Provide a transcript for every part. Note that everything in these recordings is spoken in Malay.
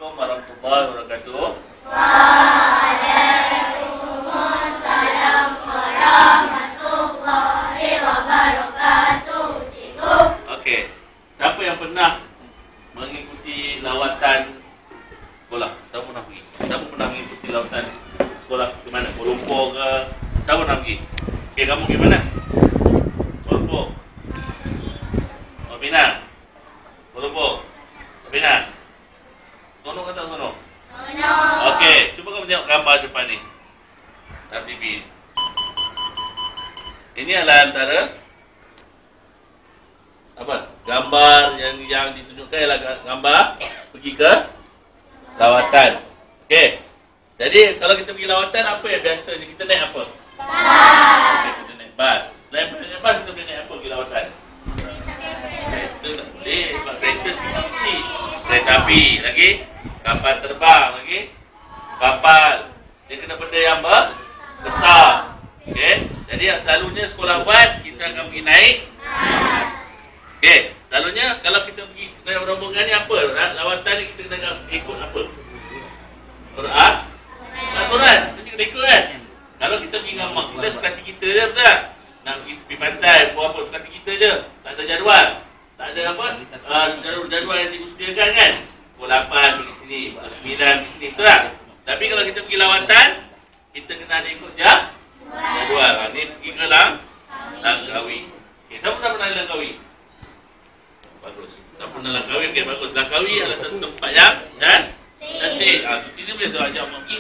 Assalamualaikum warahmatullahi wabarakatuh. Waalaikumsalam warahmatullahi wabarakatuh. Cikgu. Okey. Siapa yang pernah mengikuti lawatan sekolah? Siapa pernah pergi? Siapa pernah mengikuti lawatan sekolah ke mana? Kuala Lumpur ke? Siapa pernah pergi? Okey, kamu pergi mana? Kuala Lumpur. Kuala Pinang. Kuala Lumpur. Kuala Pinang. Sono ke tak sono? Sono. Okey, cuba kamu tengok gambar depan ni. Dalam TV. Ini adalah antara apa? Gambar yang ditunjukkan ialah gambar pergi ke lawatan. Okey. Jadi kalau kita pergi lawatan, apa yang biasanya kita naik apa? Bas. Okay, kita naik bas. Selain naik bas, kita boleh naik apa pergi lawatan? Kereta tak boleh, sebab kereta semua kecil. Kereta api lagi, kapal terbang lagi, kapal. Dia kena benda yang besar. Okey. Jadi yang selalunya sekolah buat, kita akan pergi naik bas. Okey. Selalunya kalau kita pergi naik rombongan ni apa? Lawatan ni kita kena ikut apa? Quran. Aturan. Mesti kena ikut kan? Kalau kita pergi dengan mak kita, suka hati kita je, betul tak? Nak pergi tepi pantai, buat apa, suka hati kita je. Tak ada jadual. Tak ada apa? Jadual yang disediakan kan? Pukul 8 pergi sini, pukul 9 pergi sini, betul tak? Tapi kalau kita pergi lawatan, kita kena ada ikut jadual. Ni pergi ke Langkawi. Okay, siapa tak pernah Langkawi? Bagus. Tak pernah Langkawi, okey, bagus. Langkawi adalah satu tempat yang cantik. Cuti ni boleh saya ajak mak pergi.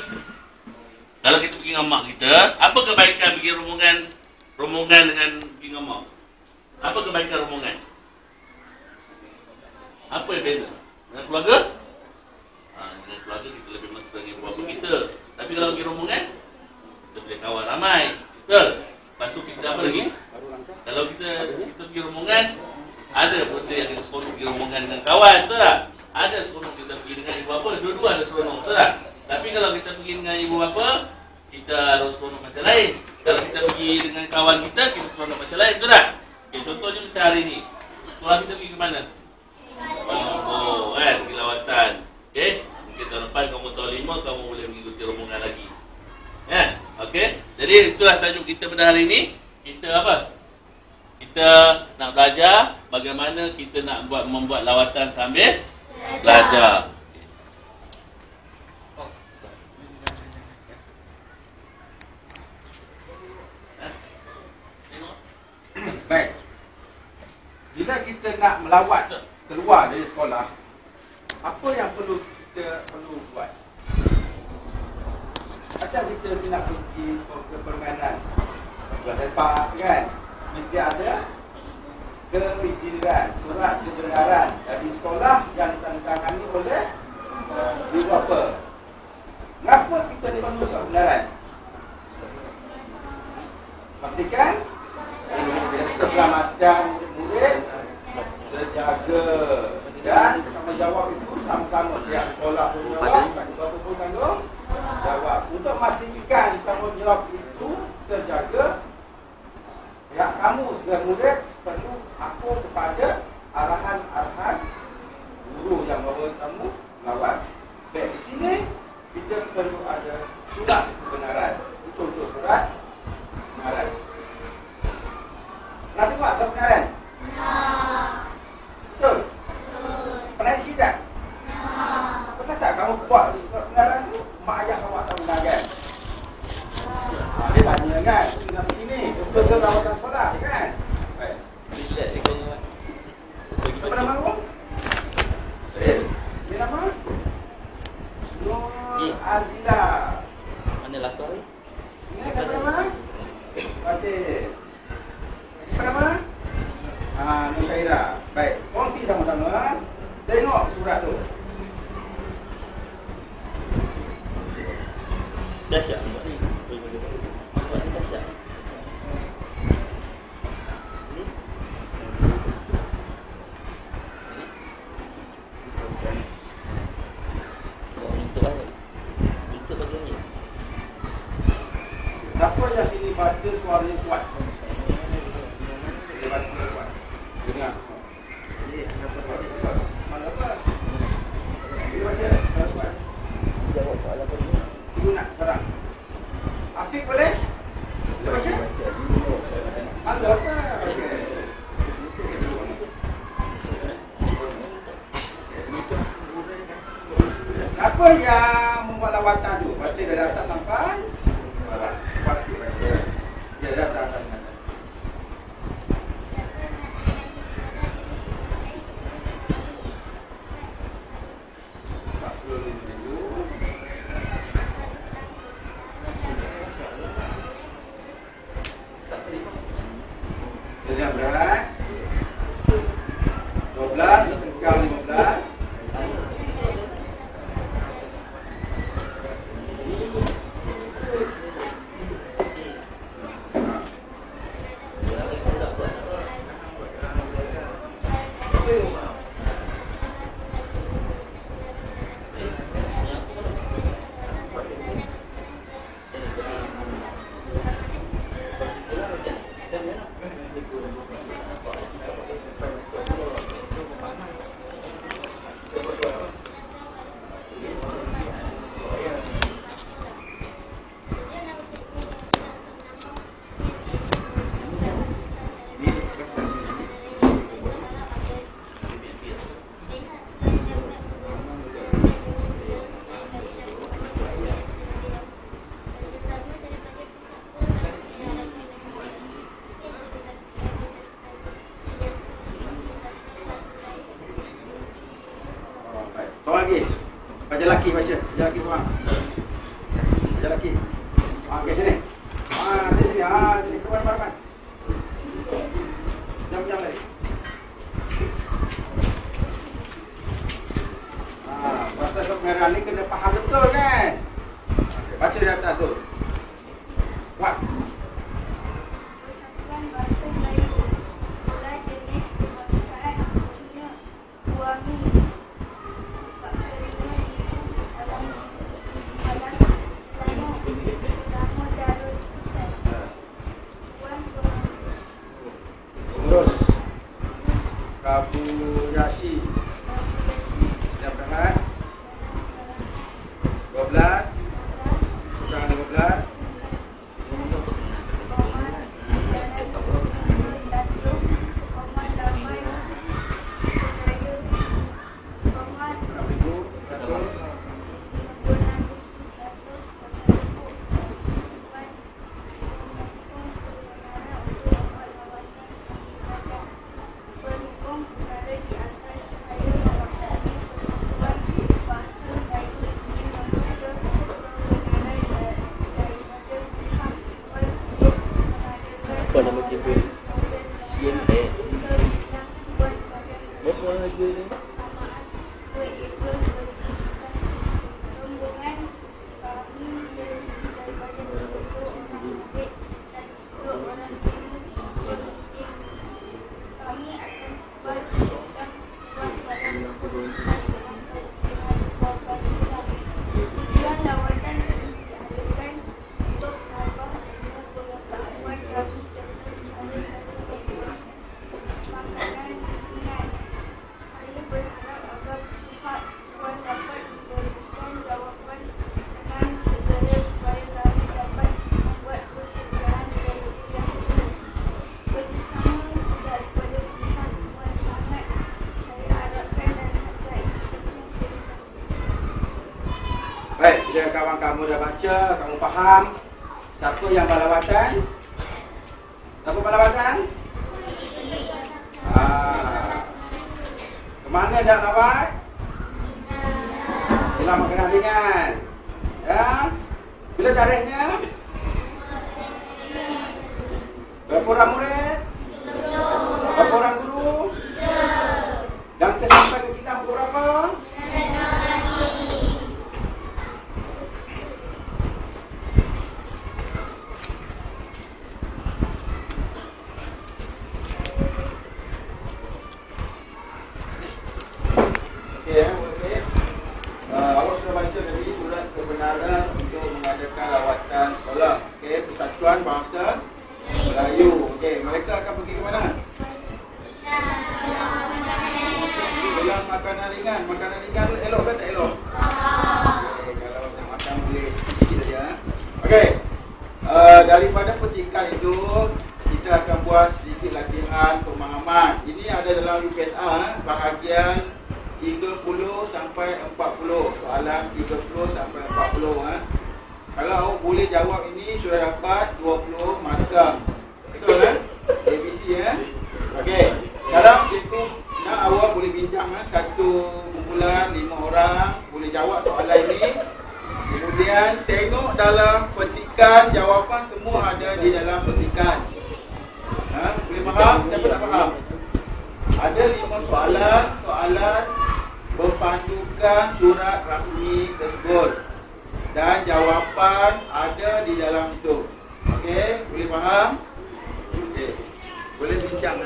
Kalau kita pergi dengan mak kita, apa kebaikan pergi rombongan dengan pergi dengan mak? Apa kebaikan rombongan? Apa yang beza? Dengan keluarga? Dengan keluarga kita lebih mesra dengan ibu bapa kita. Tapi kalau pergi rombongan, kita boleh kawan ramai. Betul? Lepas tu kita apa lagi? Kalau kita pergi rombongan, ada benda yang kita seronok pergi rombongan dengan kawan, betul tak? Ada seronok kita pergi dengan ibu bapa, dua-dua ada seronok, betul tak? Tapi kalau kita pergi dengan ibu bapa, kita harus seronok macam lain. Kalau kita pergi dengan kawan kita seronok macam lain, betul tak? Okay, contohnya macam hari ni, sekolah kita pergi ke mana? Oh, kan, pergi lawatan. Okay, mungkin tahun depan kamu tahun 5, kamu boleh mengikuti rombongan lagi. Ya, okay. Jadi itulah tajuk kita pada hari ini. Kita apa? Kita nak belajar bagaimana kita nak membuat lawatan sambil belajar. Baik. Bila kita nak melawat keluar dari sekolah, apa yang kita perlu buat? Macam kita nak pergi ke permainan bola sepak kan, mesti ada keizinan, surat kebenaran dari sekolah yang ditangani oleh ibu bapa. Kenapa kita perlu surat kebenaran? Pastikan keselamatan murid-murid terjaga, dan tanggungjawab itu sama-sama pihak sekolah pun jawab, ibu bapa pun tanggung jawab. Untuk memastikan tanggungjawab itu terjaga, pihak kamu sebagai murid perlu patuh kepada arahan-arahan guru yang bawa kamu melawat. Baik, di sini kita perlu ada surat kebenaran. Itu untuk surat kebenaran. Nak tengok surat kebenaran? Betul? Pernah isi tak? Pernah tak kamu buat surat kebenaran tu, mak ayah awak tak pernah kan? Dia tanya kan, tinggal begini, betul ke lawatan sekolah ni kan? Baik. Bila dia kena Siapa nama kamu? Saya. Dia nama? Nur Azila. mana lakar ni? Ini siapa nama? Fatih. Siapa nama? Nur Syaira. Baik, kongsi sama-sama. Tengok surat tu. Dahsyat buat ni. Buat ni dahsyat. Ni. Untuk apa? Untuk bagian ni. Siapa yang sini baca suara yang kuat? Dia baca suara kuat. Dengar. Mana apa? Dia baca suara kuat. Ibu nak sarang. Afiq boleh? Boleh baca? Ada apa? Okey. Siapa yang membuat lawatan tu? Baca dari atas sampai bawah. Pasti baca. Ya, dari atas sampai. Sedang berat 12 sekal 15. Lagi. Baca laki baca. Baca laki semua. Baca laki. Okey sini. Sini. Sini keluar. Jam lagi. Bahasa kemerah ni kena faham betul kan? Okay, baca di atas tu. Kuat. Persatuan Bahasa Melayu. Sekolah Jenis Kebangsaan Cina Buami. Terus Kabuyasi. Sedang berehat 12 kurang 15. Apa nama kabel? CNA. Berapa harga ni? Baik, bila kawan kamu dah baca, kamu faham siapa yang berlawatan? Siapa berlawatan? Kemana nak lawat? Pulang makanan ringan. Ya? Bila tarikhnya? Berapa orang murid? Berapa orang guru? Dan kesampai ke kita pukul berapa? Awak sudah baca tadi surat kebenaran untuk mengadakan lawatan sekolah. Okey, Persatuan Bahasa Melayu. Okey, mereka akan pergi ke mana? Dalam makanan ringan. Makanan ringan tu elok ke tak elok? Okey, kalau nak makan soalan 30 sampai 40 Kalau awak boleh jawab ini sudah dapat 20 markah. Betul ABC Okey. Sekarang cikgu nak awak boleh bincang satu kumpulan 5 orang boleh jawab soalan ini. Kemudian tengok dalam petikan, jawapan semua ada di dalam petikan. Boleh faham? Siapa tak faham? Ada 5 soalan berpandukan surat rasmi tersebut dan jawapan ada di dalam itu. Okey, boleh faham? Okey. Boleh bincang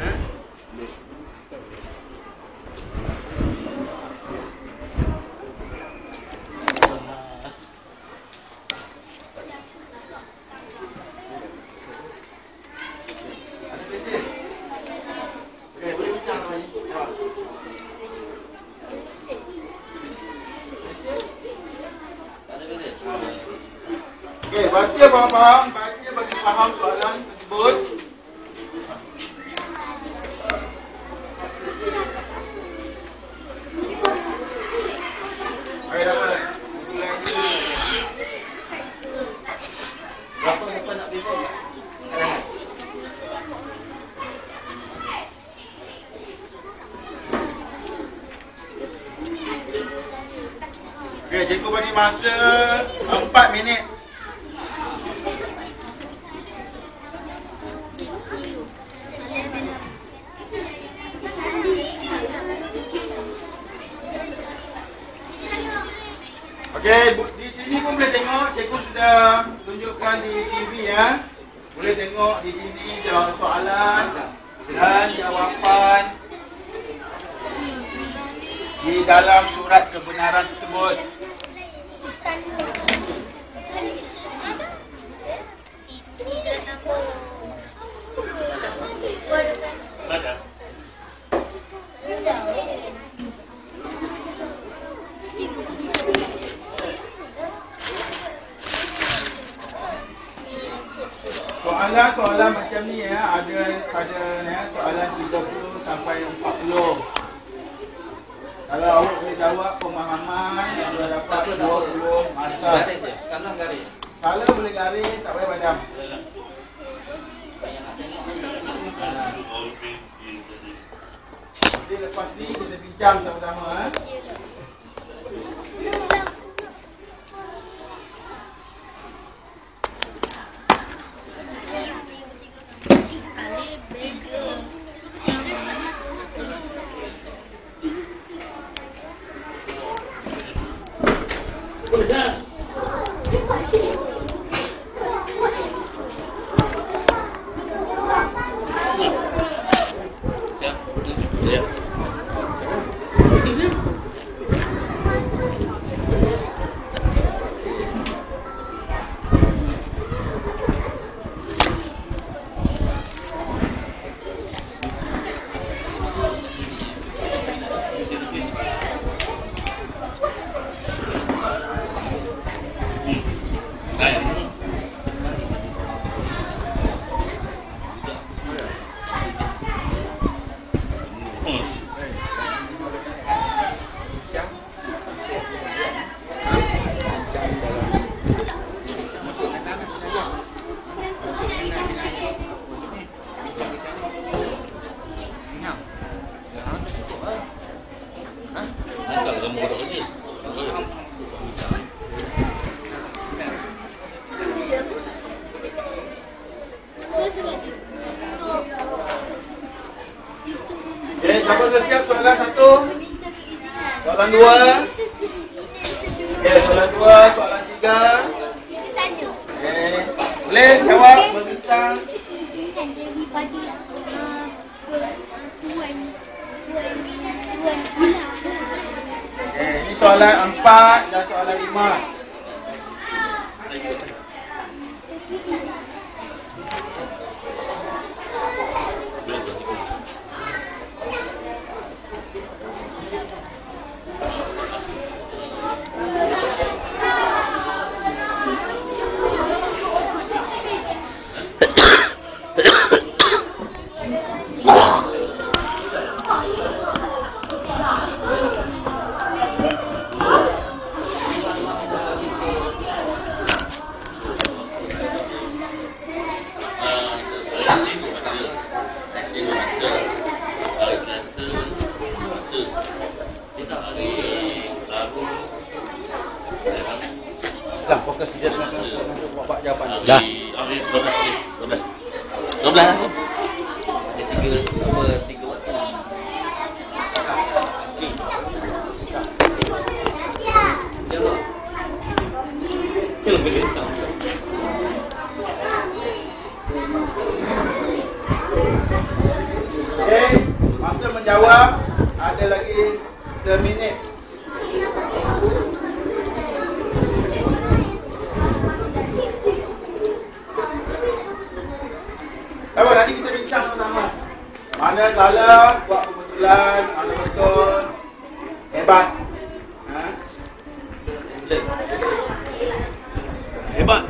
Okey, baca faham, baca bagi faham soalan tersebut. Okey, dapat. Berapa nak bebel? Okey, cikgu bagi masa 4 minit. Okey, di sini pun boleh tengok, cikgu sudah tunjukkan di TV Boleh tengok di sini jawab soalan dan jawapan di dalam surat kebenaran tersebut. Soalan macam ni ada soalan 30 sampai 40. Kalau awak boleh jawab pemahaman sudah dapat 20 markah. Salah garis. Salah boleh garis, tak payah padam. Jadi lepas ni kita bincang sama-sama siapa dah siap soalan 1? Soalan 2? Okey, soalan 2, soalan 3. Okey, boleh jawab berbincang. Okey, ini soalan 4 dan soalan 5. Zam, fokus saja dengan buat jawapan. Dah. Okey, 12. Ada tiga waktu. Jawab. Okey, masa menjawab ada lagi seminit. Sabar, nanti kita bincang sama-sama. Mana salah, buat kebetulan, mana betul. Hebat. Ha? Hebat.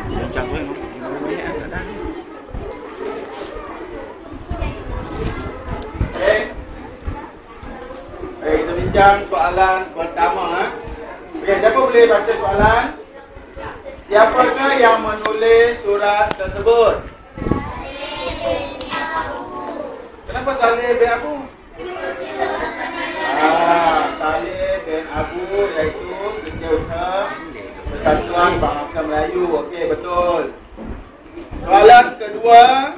Bincang gue, banyak tak ada. Okey. Baik, kita bincang soalan pertama. Okey, siapa boleh baca soalan? Siapakah yang menulis surat tersebut? Kenapa Saleh bin Abu? Saleh bin Abu iaitu Setiausaha Persatuan Bahasa Melayu. Okey, betul. Soalan kedua,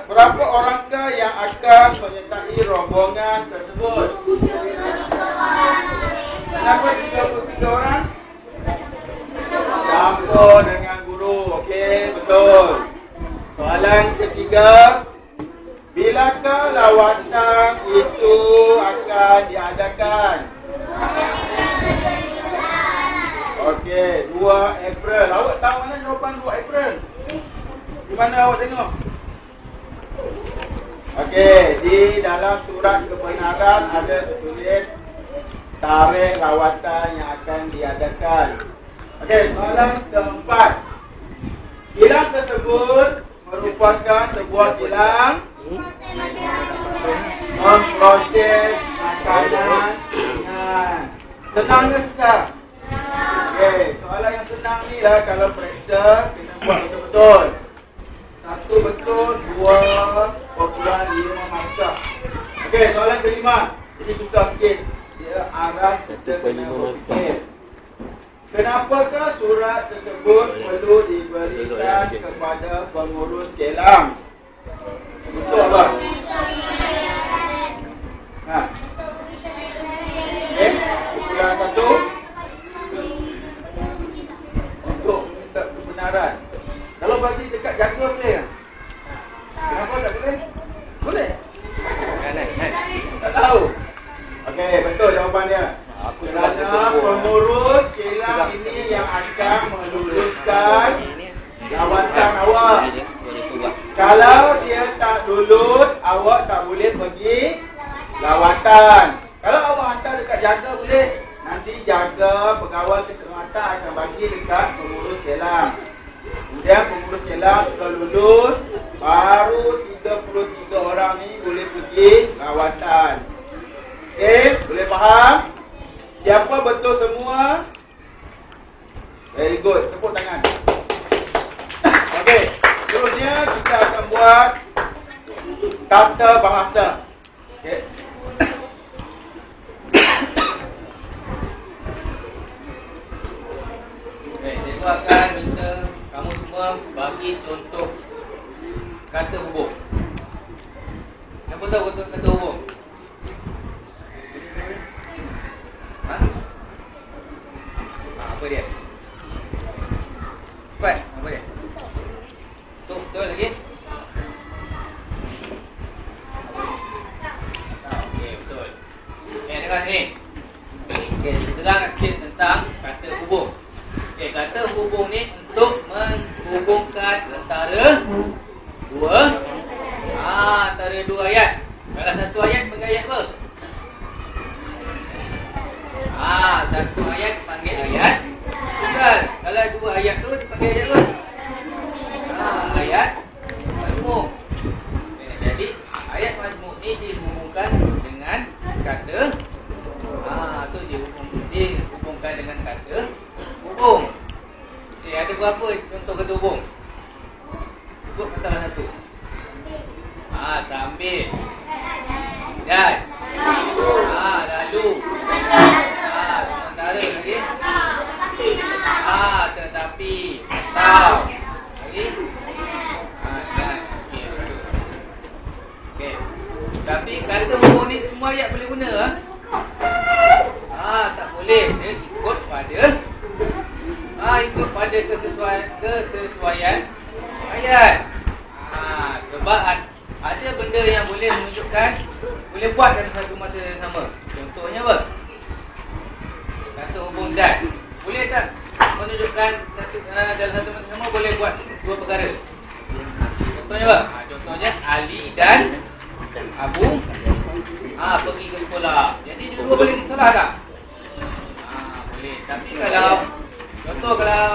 berapa orangkah yang akan menyertai rombongan tersebut? Kenapa 33 orang? Campur dengan guru. Okey, betul. Soalan ketiga, bilakah lawatan itu akan diadakan? Okey, 2 April. Awak tahu mana jawapan 2 April? Di mana awak tengok? Okey, di dalam surat kebenaran ada tertulis tarikh lawatan yang akan diadakan. Okey, soalan keempat. Kilang tersebut merupakan sebuah kilang memproses makanan ringan. Senang ke susah? Okey, soalan yang senang ni lah kalau periksa kena buat betul-betul. 1 betul, 2.5 markah. Okey, soalan kelima. Ini susah sikit. Dia aras kita kena berfikir. Kenapakah surat tersebut perlu diberikan kepada pengurus kilang? Betul apa? Ha. Okey, ukuran 1 untuk minta kebenaran. Kalau bagi dekat jaga boleh tak? Kenapa tak boleh? Boleh? Tak tahu. Okey, betul jawapan dia. Kerana pengurus kilang ini yang akan meluluskan lawatan awak. Kalau dia tak lulus, awak tak boleh pergi lawatan. Kalau awak hantar dekat jaga boleh. Nanti jaga pegawai keselamatan akan bagi dekat pengurus kilang. Kemudian pengurus kilang sudah lulus, baru 33 orang ni boleh pergi lawatan. Okey, boleh faham? Siapa betul semua? Very good, tepuk tangan. Okey, seterusnya kita akan buat tata bahasa. Okey. Cikgu akan minta kamu semua bagi contoh kata hubung. Siapa tahu contoh kata hubung? Ha? Apa dia? Cepat, apa dia? Betul lagi? Okey, betul. Dengar sini. Okey, terang sikit tentang kata hubung. Okey, kata hubung ni untuk menghubungkan antara dua ayat. Kalau satu ayat panggil ayat apa? Satu ayat panggil ayat tunggal. Kalau dua ayat tu dipanggil ayat apa? Ayat majmuk. Jadi ayat majmuk ni dihubungkan kata. Tu je hubung. Dihubungkan dengan kata hubung. Okey, ada berapa contoh kata hubung? Sebut salah satu. Sambil. Dan. Lalu. Sementara lagi. Tetapi. Atau. Lagi. Dan. Okey. Tapi kata hubung ni semua ayat boleh guna tak boleh. Dia ikut pada kesesuaian ayat. Sebab ada benda yang boleh menunjukkan boleh buat dalam satu masa yang sama. Contohnya apa? Kata hubung dan. Boleh tak menunjukkan dalam satu masa sama boleh buat dua perkara? Contohnya apa? Contohnya Ali dan Abu pergi ke sekolah. Jadi dua boleh pergi sekolah tak? Boleh. Tapi kalau contoh kalau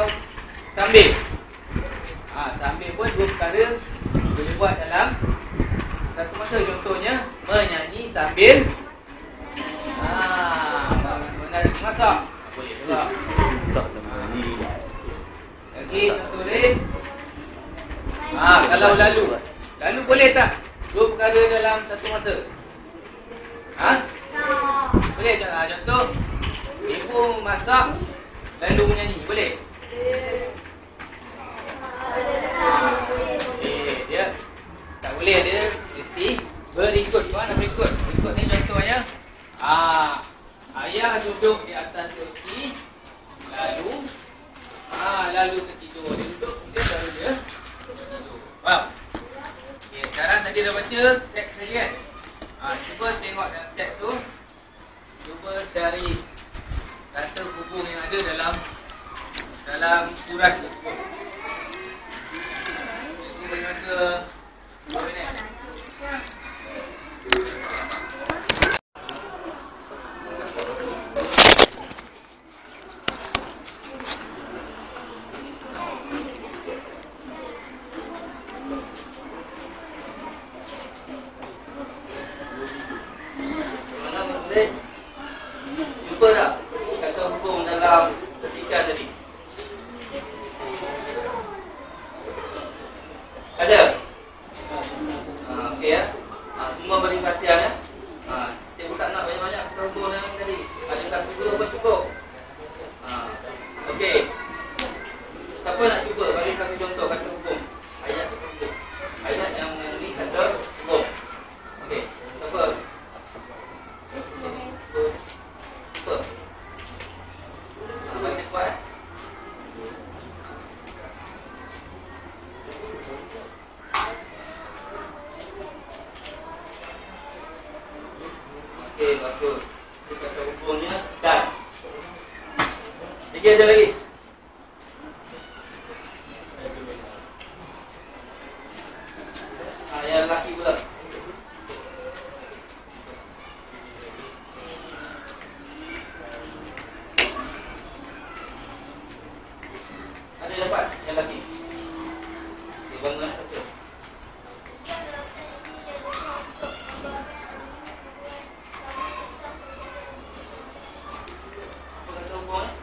sambil sambil pun dua perkara boleh buat dalam satu masa. Contohnya menyanyi sambil masak. Boleh juga. Lagi contoh lain. Kalau lalu boleh tak dua perkara dalam satu masa? Boleh. Contoh ibu masak lalu menyanyi. Boleh? Dia tak boleh. Dia mesti berikut. Mana berikut? Berikut ni contohnya ayah duduk di atas kursi lalu tertidur. Dia duduk kemudian baru dia tertidur. Faham? Okay, sekarang tadi dah baca teks tadi kan? Cuba tengok dalam teks tu. Cuba cari kata hubung yang ada dalam surat tersebut. Ini bagi masa 2 minit. Jumpa tak kata hubung dalam ketika tadi? Ada? Okey ya. Semua beri perhatian ya. Cikgu tak nak banyak-banyak kata hubung dalam tadi. Ada satu dua pun cukup. Okey. Siapa nak cuba bagi satu contoh kata hubung? Ayat kata hubung. Ayat yang ni kata hubung. Okey. Siapa? Baca kuat. Okey, bagus. Kita kata hubungnya dan. Lagi ada lagi. Yang lelaki pula. Ada dapat yang lelaki. Okey, bangun satu. Apa kata hubung ni?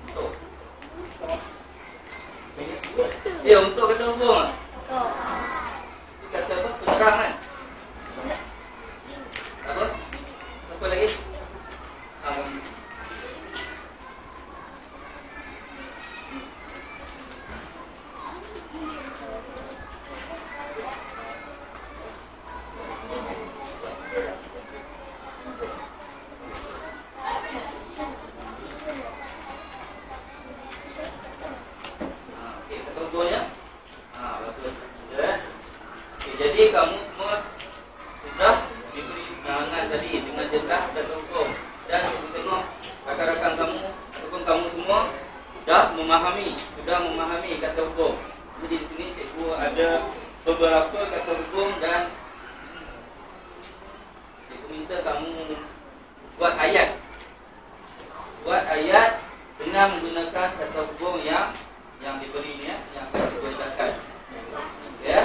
Untuk. Untuk kata hubung. Itu kata apa? Penerang kan? Bagus. Apa lagi? Okey, kata hubungnya. Bagus. Okey, jadi kamu semua sudah diberi penerangan tadi dengan jelas kata hukum. Dan kita tengok rakan-rakan kamu ataupun kamu semua sudah memahami kata hukum. Jadi di sini cikgu ada beberapa kata hukum dan cikgu minta kamu buat ayat dengan menggunakan kata hukum yang diberi ni ya, yang akan cikgu bacakan. Ya.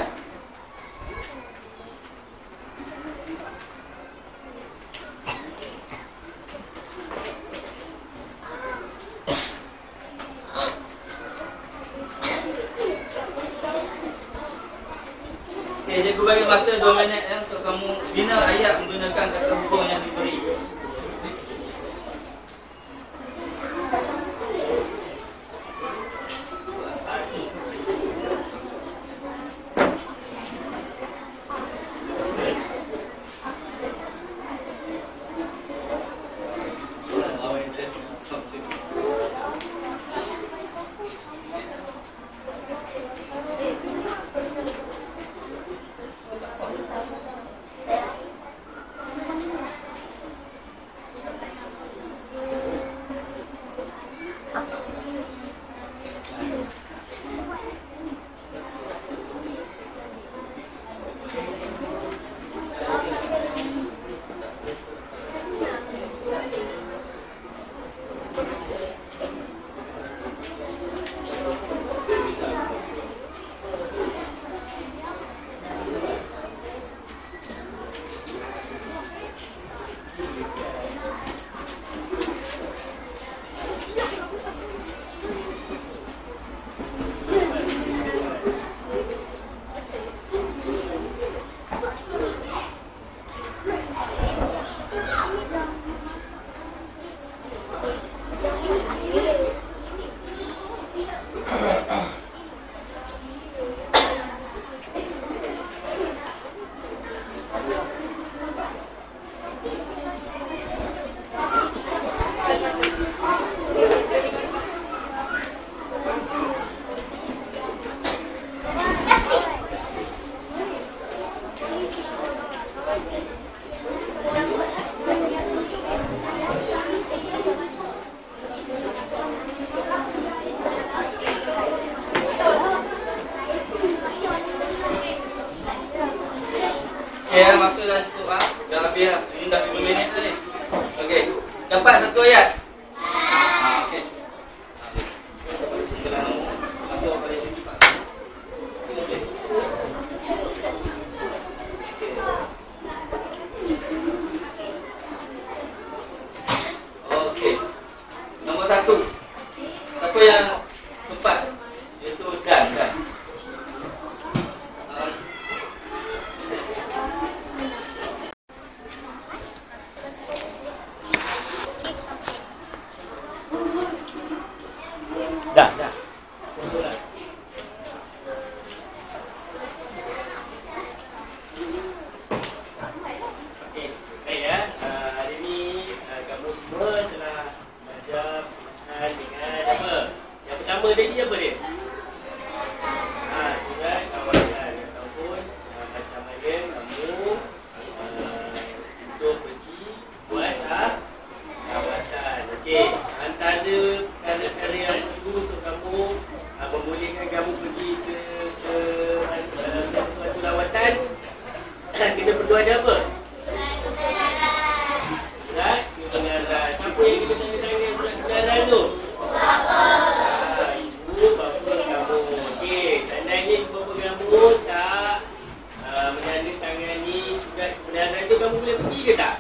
bagi masa 2 minit untuk kamu bina ayat menggunakan kata hubung yang diberi. Ya, masa dah cukup ah. Dah habis dah. Ini dah 10 minit dah ni. Okey. Dapat satu ayat? Okey. Kita nak satu paling cepat. Okey. Okey. Nombor 1. Siapa yang tepat? Iaitu Dan. Dah. Okey, baik ya. Hari ni kamu semua telah belajar berkenaan dengan apa? Yang pertama tadi apa dia? Surat kawasan ataupun macam mana kamu untuk pergi buat kawasan. Okey, antara perkara-perkara yang perlu untuk kamu membolehkan kamu pergi ke suatu lawatan, kita perlu ada apa? Surat kebenaran. Siapa yang kita tanda tangan surat kebenaran tu? Ibu bapa kamu. Okey, seandainya ibu bapa kamu tak menandatangani surat kebenaran tu, kamu boleh pergi ke tak?